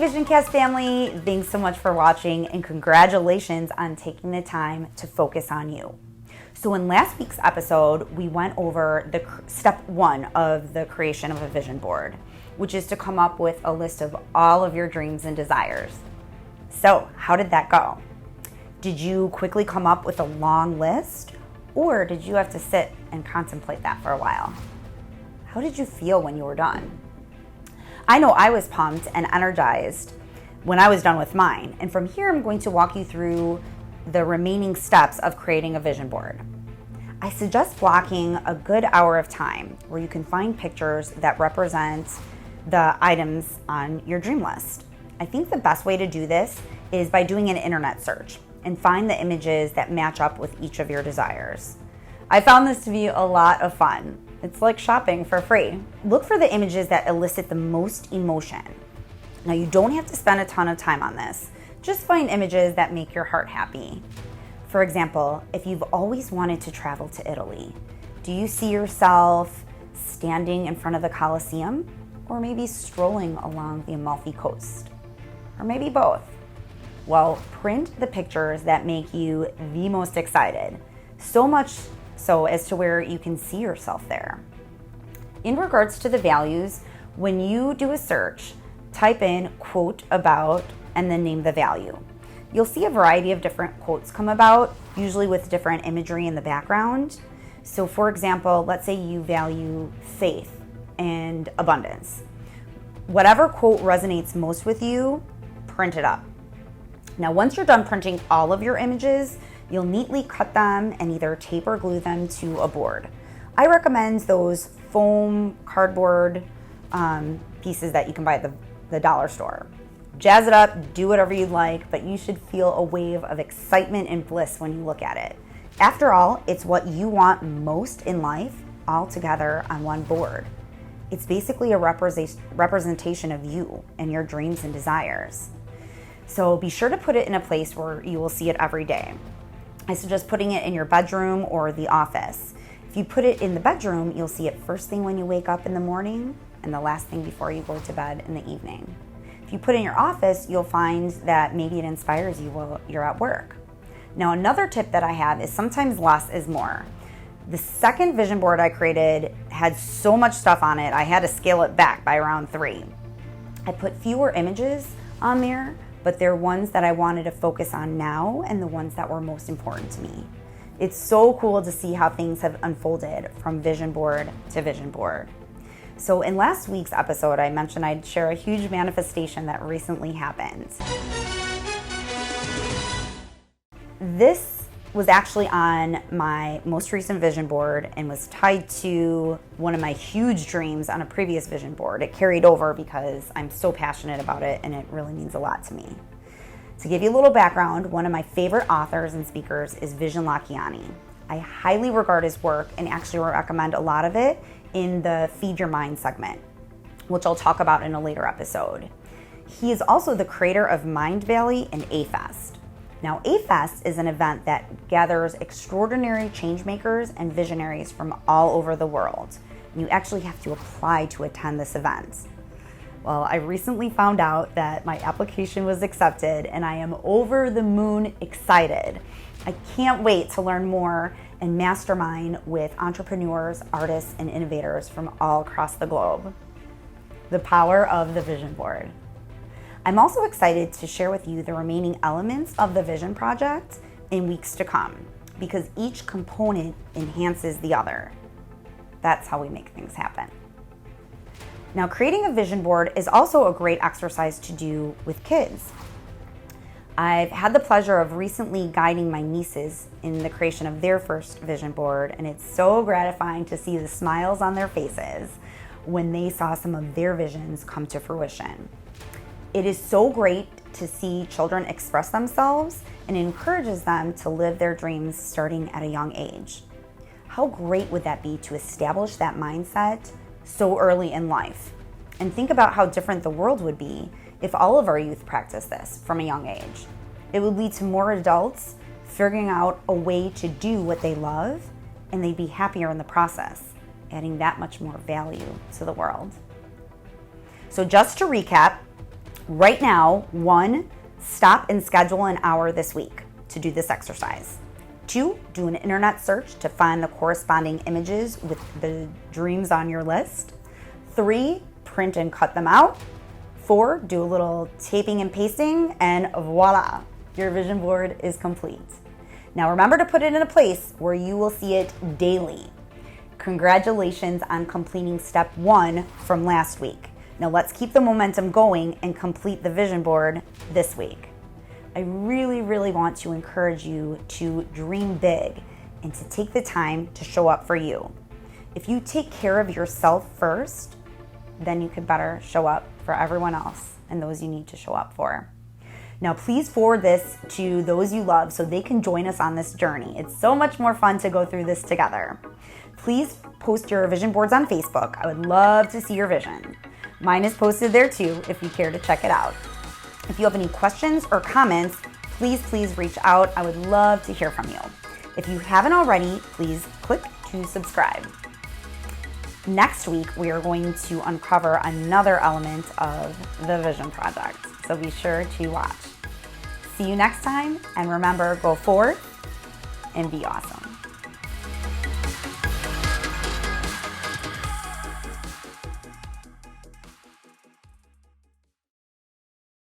VisionCast family, thanks so much for watching and congratulations on taking the time to focus on you. So in last week's episode, we went over the step one of the creation of a vision board, which is to come up with a list of all of your dreams and desires. So how did that go? Did you quickly come up with a long list, or did you have to sit and contemplate that for a while? How did you feel when you were done? I know I was pumped and energized when I was done with mine, and from here I'm going to walk you through the remaining steps of creating a vision board. I suggest blocking a good hour of time where you can find pictures that represent the items on your dream list. I think the best way to do this is by doing an internet search and find the images that match up with each of your desires. I found this to be a lot of fun. It's like shopping for free. Look for the images that elicit the most emotion. Now, you don't have to spend a ton of time on this. Just find images that make your heart happy. For example, if you've always wanted to travel to Italy, do you see yourself standing in front of the Colosseum, or maybe strolling along the Amalfi Coast? Or maybe both? Well, print the pictures that make you the most excited. So much so as to where you can see yourself there. In regards to the values, when you do a search, type in quote about and then name the value. You'll see a variety of different quotes come about, usually with different imagery in the background. So for example, let's say you value faith and abundance. Whatever quote resonates most with you, print it up. Now, once you're done printing all of your images, you'll neatly cut them and either tape or glue them to a board. I recommend those foam cardboard pieces that you can buy at the dollar store. Jazz it up, do whatever you'd like, but you should feel a wave of excitement and bliss when you look at it. After all, it's what you want most in life all together on one board. It's basically a representation of you and your dreams and desires. So be sure to put it in a place where you will see it every day. I suggest putting it in your bedroom or the office. If you put it in the bedroom, you'll see it first thing when you wake up in the morning and the last thing before you go to bed in the evening. If you put it in your office, you'll find that maybe it inspires you while you're at work. Now, another tip that I have is sometimes less is more. The second vision board I created had so much stuff on it, I had to scale it back by around 3. I put fewer images on there, but they're ones that I wanted to focus on now and the ones that were most important to me. It's so cool to see how things have unfolded from vision board to vision board. So in last week's episode, I mentioned I'd share a huge manifestation that recently happened. This was actually on my most recent vision board and was tied to one of my huge dreams on a previous vision board. It carried over because I'm so passionate about it and it really means a lot to me. To give you a little background, one of my favorite authors and speakers is Vishen Lakhiani. I highly regard his work and actually recommend a lot of it in the Feed Your Mind segment, which I'll talk about in a later episode. He is also the creator of Mind Valley and A-Fest. Now, A-Fest is an event that gathers extraordinary change makers and visionaries from all over the world. You actually have to apply to attend this event. Well, I recently found out that my application was accepted and I am over the moon excited. I can't wait to learn more and mastermind with entrepreneurs, artists, and innovators from all across the globe. The power of the vision board. I'm also excited to share with you the remaining elements of the vision project in weeks to come, because each component enhances the other. That's how we make things happen. Now, creating a vision board is also a great exercise to do with kids. I've had the pleasure of recently guiding my nieces in the creation of their first vision board, and it's so gratifying to see the smiles on their faces when they saw some of their visions come to fruition. It is so great to see children express themselves and encourages them to live their dreams starting at a young age. How great would that be to establish that mindset so early in life? And think about how different the world would be if all of our youth practice this from a young age. It would lead to more adults figuring out a way to do what they love, and they'd be happier in the process, adding that much more value to the world. So just to recap, Right now, 1, stop and schedule an hour this week to do this exercise. 2, do an internet search to find the corresponding images with the dreams on your list. 3, print and cut them out. 4, do a little taping and pasting, and voila, your vision board is complete. Now remember to put it in a place where you will see it daily. Congratulations on completing step 1 from last week. Now let's keep the momentum going and complete the vision board this week. I really, really want to encourage you to dream big and to take the time to show up for you. If you take care of yourself first, then you could better show up for everyone else and those you need to show up for. Now, please forward this to those you love so they can join us on this journey. It's so much more fun to go through this together. Please post your vision boards on Facebook. I would love to see your vision. Mine is posted there too if you care to check it out. If you have any questions or comments, please reach out. I would love to hear from you. If you haven't already, please click to subscribe. Next week, we are going to uncover another element of the Vision Project, so be sure to watch. See you next time, and remember, go forward and be awesome.